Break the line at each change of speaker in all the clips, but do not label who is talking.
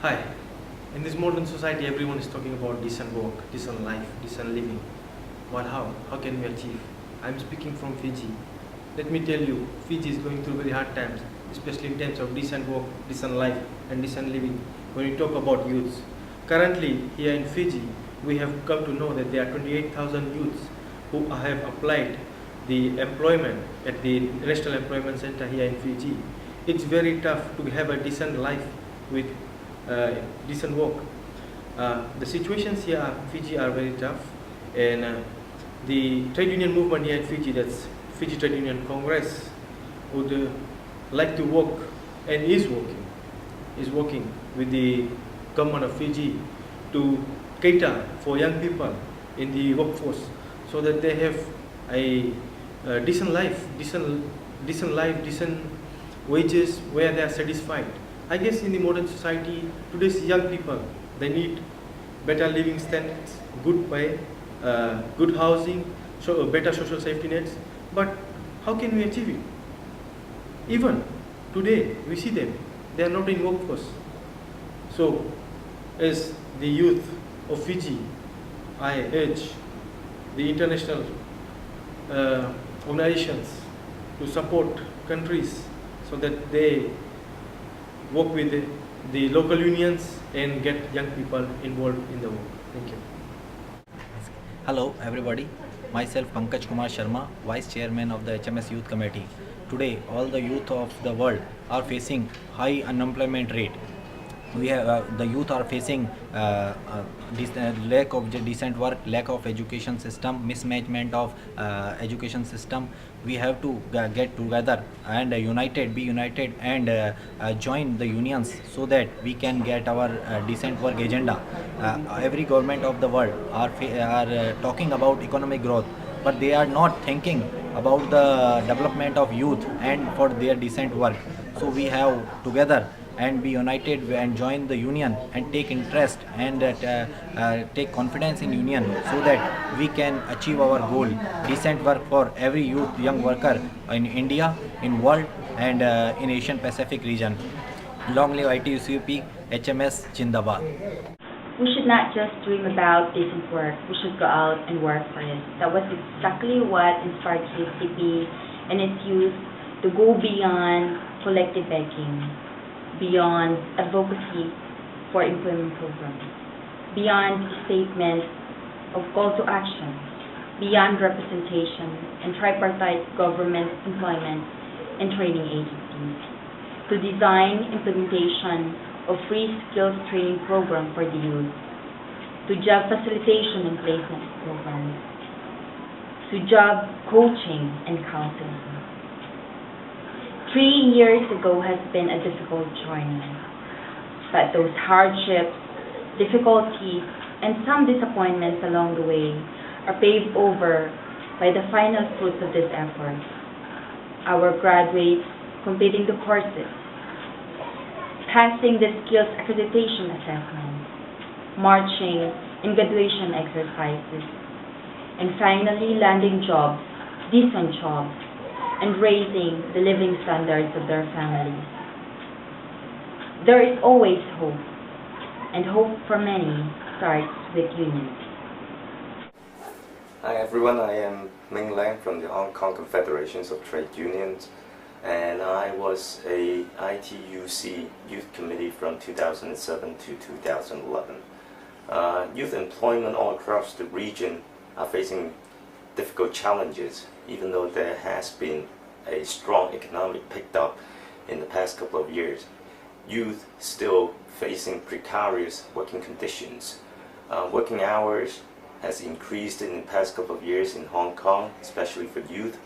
Hi. In this modern society, everyone is talking about decent work, decent life, decent living. But how? How can we achieve? I'm speaking from Fiji. Let me tell you, Fiji is going through very hard times, especially in terms of decent work, decent life, and decent living. When we talk about youths, currently here in Fiji, we have come to know that there are 28,000 youths who have applied the employment at the National Employment Center here in Fiji. It's very tough to have a decent life with decent work. The situations here in Fiji are very tough, and the trade union movement here in Fiji, that's Fiji Trade Union Congress, would like to work and is working with the government of Fiji to cater for young people in the workforce so that they have a decent life, decent wages where they are satisfied. I guess in the modern society, today's young people, they need better living standards, good pay, good housing, so better social safety nets. But how can we achieve it? Even today, we see them, they are not in workforce. So, as the youth of Fiji, I urge the international organizations to support countries so that they work with the local unions and get young people involved in the work. Thank you.
Hello everybody, myself Pankaj Kumar Sharma, Vice Chairman of the HMS Youth Committee. Today all the youth of the world are facing high unemployment rate. We have the youth are facing lack of decent work, lack of education system, mismanagement of education system. We have to get together and be united and join the unions so that we can get our decent work agenda. Every government of the world are talking about economic growth, but they are not thinking about the development of youth and for their decent work. So we have together and be united and join the union and take interest and take confidence in union so that we can achieve our goal, decent work for every youth young worker in India, in world and in Asian Pacific region. Long live ITUC-AP, HMS Jindabad.
We should not just dream about decent work, we should go out and work for it. That was exactly what inspired ITUC-AP and its youth to go beyond collective begging, beyond advocacy for employment programs, beyond statements of call to action, beyond representation and tripartite government employment and training agencies, to design implementation of free skills training program for the youth, to job facilitation and placement programs, to job coaching and counseling. 3 years ago has been a difficult journey, but those hardships, difficulties, and some disappointments along the way are paved over by the final fruits of this effort. Our graduates completing the courses, passing the skills accreditation assessment, marching in graduation exercises, and finally landing jobs, decent jobs, and raising the living standards of their families. There is always hope, and hope for many starts with unions.
Hi everyone, I am Ming Lang from the Hong Kong Confederations of Trade Unions, and I was a ITUC Youth Committee from 2007 to 2011. Youth employment all across the region are facing difficult challenges, even though there has been a strong economic pickup in the past couple of years. Youth still facing precarious working conditions. Working hours has increased in the past couple of years in Hong Kong, especially for youth.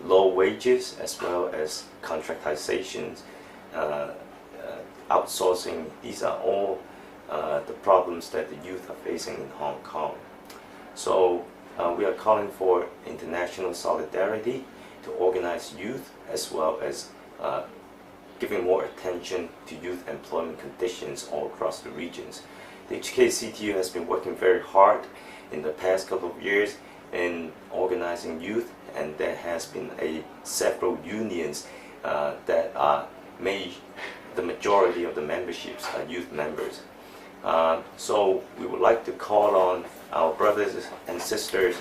Low wages as well as contractizations, outsourcing, these are all the problems that the youth are facing in Hong Kong. So we are calling for international solidarity to organize youth as well as giving more attention to youth employment conditions all across the regions. The HKCTU has been working very hard in the past couple of years in organizing youth, and there has been several unions that are made the majority of the memberships are youth members. So we would like to call on our brothers and sisters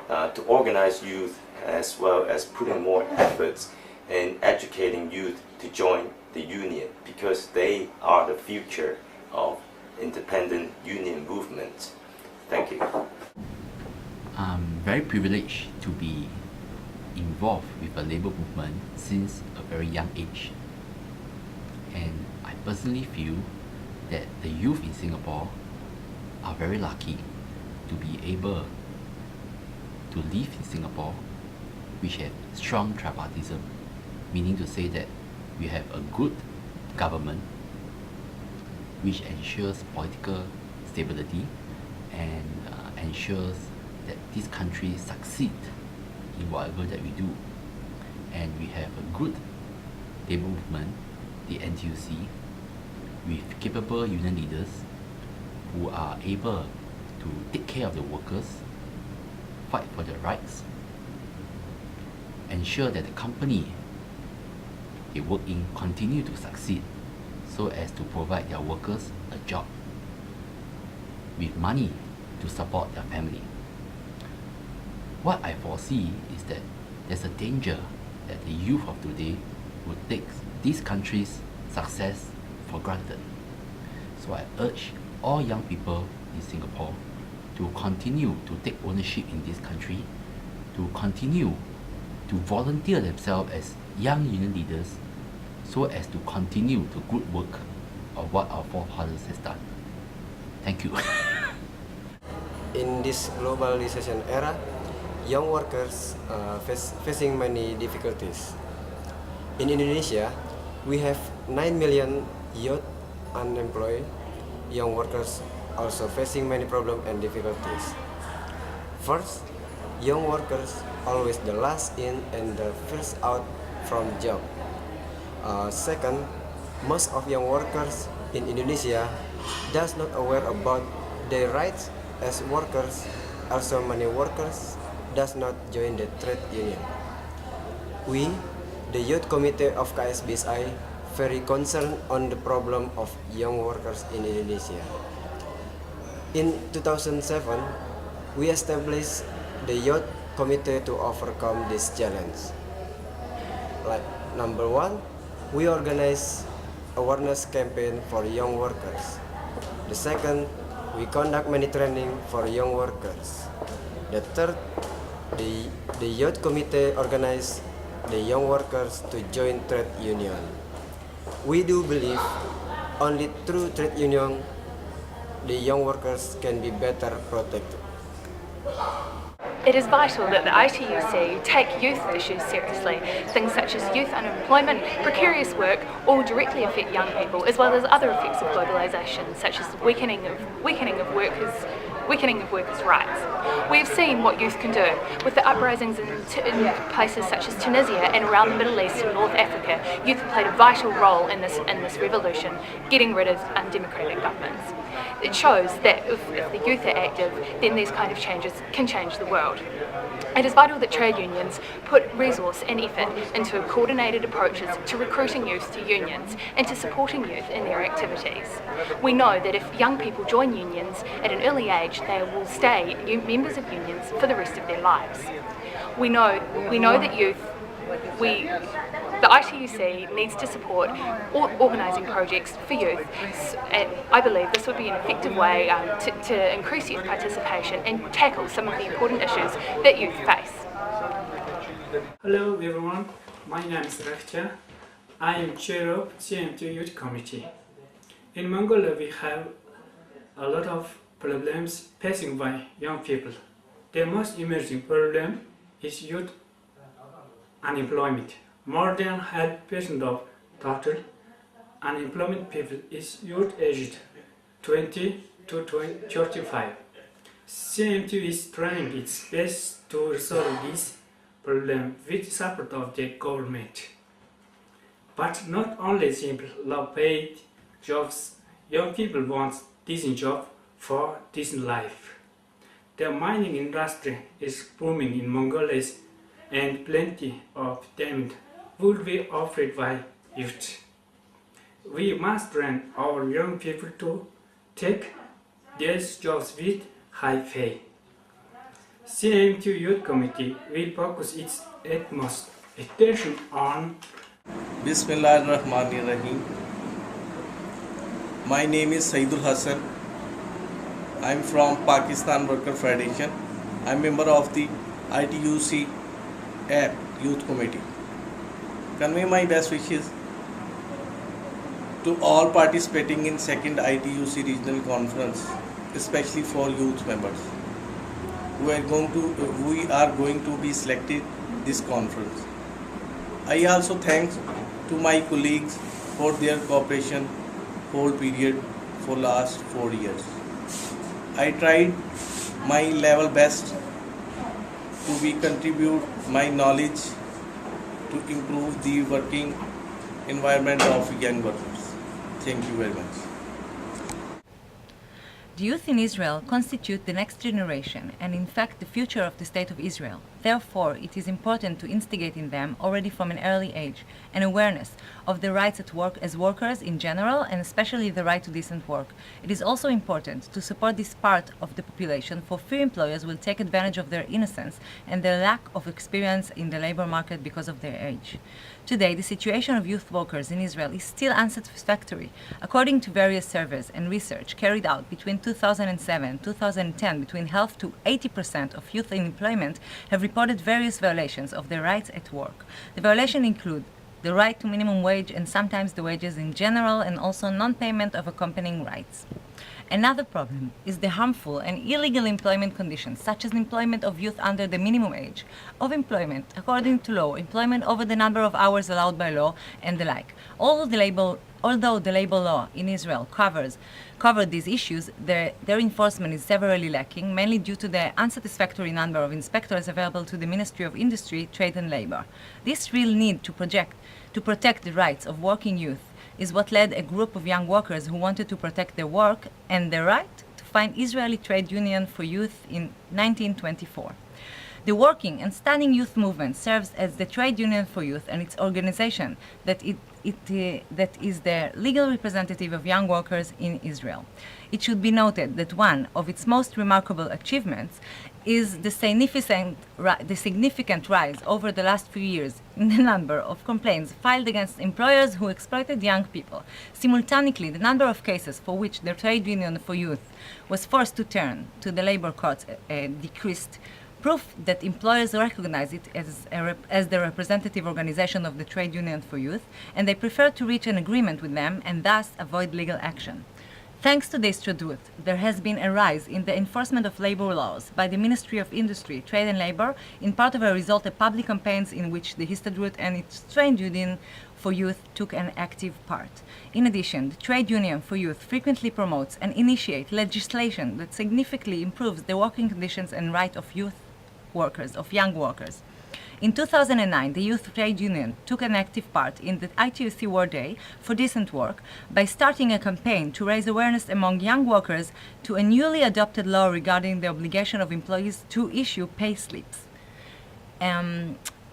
to organize youth, as well as putting more efforts in educating youth to join the union, because they are the future of independent union movement. Thank you.
I'm very privileged to be involved with the labor movement since a very young age. And I personally feel that the youth in Singapore are very lucky to be able to live in Singapore, which have strong tripartism, meaning to say that we have a good government which ensures political stability and ensures that this country succeed in whatever that we do. And we have a good labor movement, the NTUC, with capable union leaders who are able to take care of the workers, fight for their rights, ensure that the company they work in continue to succeed so as to provide their workers a job with money to support their family. What I foresee is that there's a danger that the youth of today would take this country's success for granted. So I urge all young people in Singapore to continue to take ownership in this country, to continue to volunteer themselves as young union leaders so as to continue the good work of what our forefathers has done. Thank you.
In this globalization era, young workers facing many difficulties. In Indonesia, we have 9 million youth unemployed. Young workers also facing many problems and difficulties. First, young workers always the last in and the first out from job. Second, most of young workers in Indonesia does not aware about their rights as workers. Also, many workers does not join the trade union. We, the Youth Committee of KSBSI, very concerned on the problem of young workers in Indonesia. In 2007, we established the Youth Committee to overcome this challenge. Like number one, we organize awareness campaign for young workers. The second, we conduct many training for young workers. The third, the Youth Committee organize the young workers to join trade union. We do believe only through trade union the young workers can be better protected.
It is vital that the ITUC take youth issues seriously. Things such as youth unemployment, precarious work, all directly affect young people, as well as other effects of globalisation, such as weakening of workers' rights. We have seen what youth can do. With the uprisings in places such as Tunisia and around the Middle East and North Africa, youth have played a vital role in this revolution, getting rid of undemocratic governments. It shows that if the youth are active, then these kind of changes can change the world. It is vital that trade unions put resource and effort into coordinated approaches to recruiting youth to unions and to supporting youth in their activities. We know that if young people join unions at an early age, they will stay members of unions for the rest of their lives. We know that the ITUC needs to support organising projects for youth, and I believe this would be an effective way to increase youth participation and tackle some of the important issues that youth face.
Hello everyone, my name is Rakhcha. I am chair of CMT Youth Committee. In Mongolia we have a lot of problems facing by young people. The most emerging problem is youth unemployment. More than half percent of total unemployment people is youth aged 20 to 35. CMT is trying its best to resolve this problem with support of the government. But not only simple low-paid jobs, young people want decent job for decent life. The mining industry is booming in Mongolia and plenty of talent would be offered by youth. we must train our young people to take these jobs with high pay. CMT Youth Committee will focus its utmost attention on
Bismillahirrahmanirrahim. My name is Saidul Hassan. I am from Pakistan Worker Federation. I am member of the ITUC-AP Youth Committee. Convey my best wishes to all participating in second ITUC Regional Conference, especially for youth members. We are going to be selected this conference. I also thank to my colleagues for their cooperation whole period for last 4 years. I tried my level best to be contribute my knowledge to improve the working environment of young workers. Thank you very much.
The youth in Israel constitute the next generation and in fact the future of the State of Israel. Therefore, it is important to instigate in them already from an early age an awareness of the rights at work as workers in general and especially the right to decent work. It is also important to support this part of the population, for few employers will take advantage of their innocence and their lack of experience in the labor market because of their age. Today, the situation of youth workers in Israel is still unsatisfactory. According to various surveys and research carried out between 2007 and 2010, between half to 80% of youth in employment have reported various violations of their rights at work. The violations include the right to minimum wage and sometimes the wages in general, and also non-payment of accompanying rights. Another problem is the harmful and illegal employment conditions, such as employment of youth under the minimum age of employment according to law, employment over the number of hours allowed by law, and the like. Although the labor law in Israel covered these issues, their enforcement is severely lacking, mainly due to the unsatisfactory number of inspectors available to the Ministry of Industry, Trade and Labor. This real need to protect the rights of working youth is what led a group of young workers who wanted to protect their work and their right to find Israeli Trade Union for Youth in 1924. The working and studying youth movement serves as the Trade Union for Youth and its organization that is the legal representative of young workers in Israel. It should be noted that one of its most remarkable achievements is the significant rise over the last few years in the number of complaints filed against employers who exploited young people. Simultaneously, the number of cases for which the Trade Union for Youth was forced to turn to the labor courts decreased, proof that employers recognize it as the representative organization of the Trade Union for Youth, and they prefer to reach an agreement with them and thus avoid legal action. Thanks to the Histadrut, there has been a rise in the enforcement of labor laws by the Ministry of Industry, Trade and Labor, in part of a result of public campaigns in which the Histadrut and its Trade Union for Youth took an active part. In addition, the Trade Union for Youth frequently promotes and initiates legislation that significantly improves the working conditions and rights of young workers. In 2009, the Youth Trade Union took an active part in the ITUC World Day for Decent Work by starting a campaign to raise awareness among young workers to a newly adopted law regarding the obligation of employees to issue pay slips.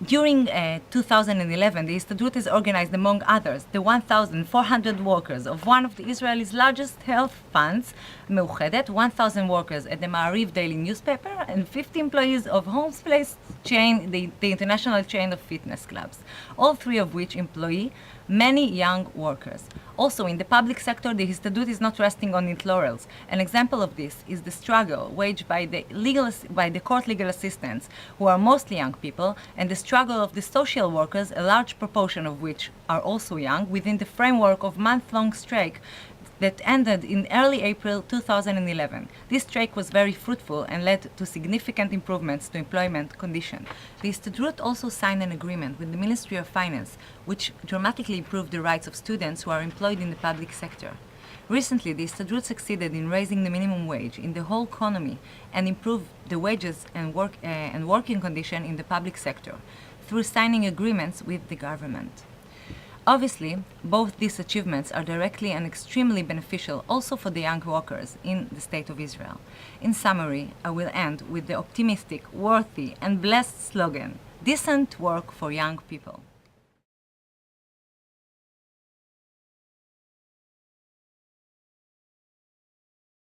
During 2011, the Histadrut has organized, among others, the 1,400 workers of one of the Israel's largest health funds, Meuchedet, 1,000 workers at the Ma'ariv daily newspaper, and 50 employees of Homes Place chain, the international chain of fitness clubs, all three of which employ many young workers. Also, in the public sector, the Histadrut is not resting on its laurels. An example of this is the struggle waged by the court legal assistants, who are mostly young people, and the struggle of the social workers, a large proportion of which are also young, within the framework of month-long strike that ended in early April 2011. This strike was very fruitful and led to significant improvements to employment conditions. The Histadrut also signed an agreement with the Ministry of Finance, which dramatically improved the rights of students who are employed in the public sector. Recently, the Histadrut succeeded in raising the minimum wage in the whole economy and improved the wages and working conditions in the public sector through signing agreements with the government. Obviously, both these achievements are directly and extremely beneficial also for the young workers in the State of Israel. In summary, I will end with the optimistic, worthy, and blessed slogan, "Decent work for young people."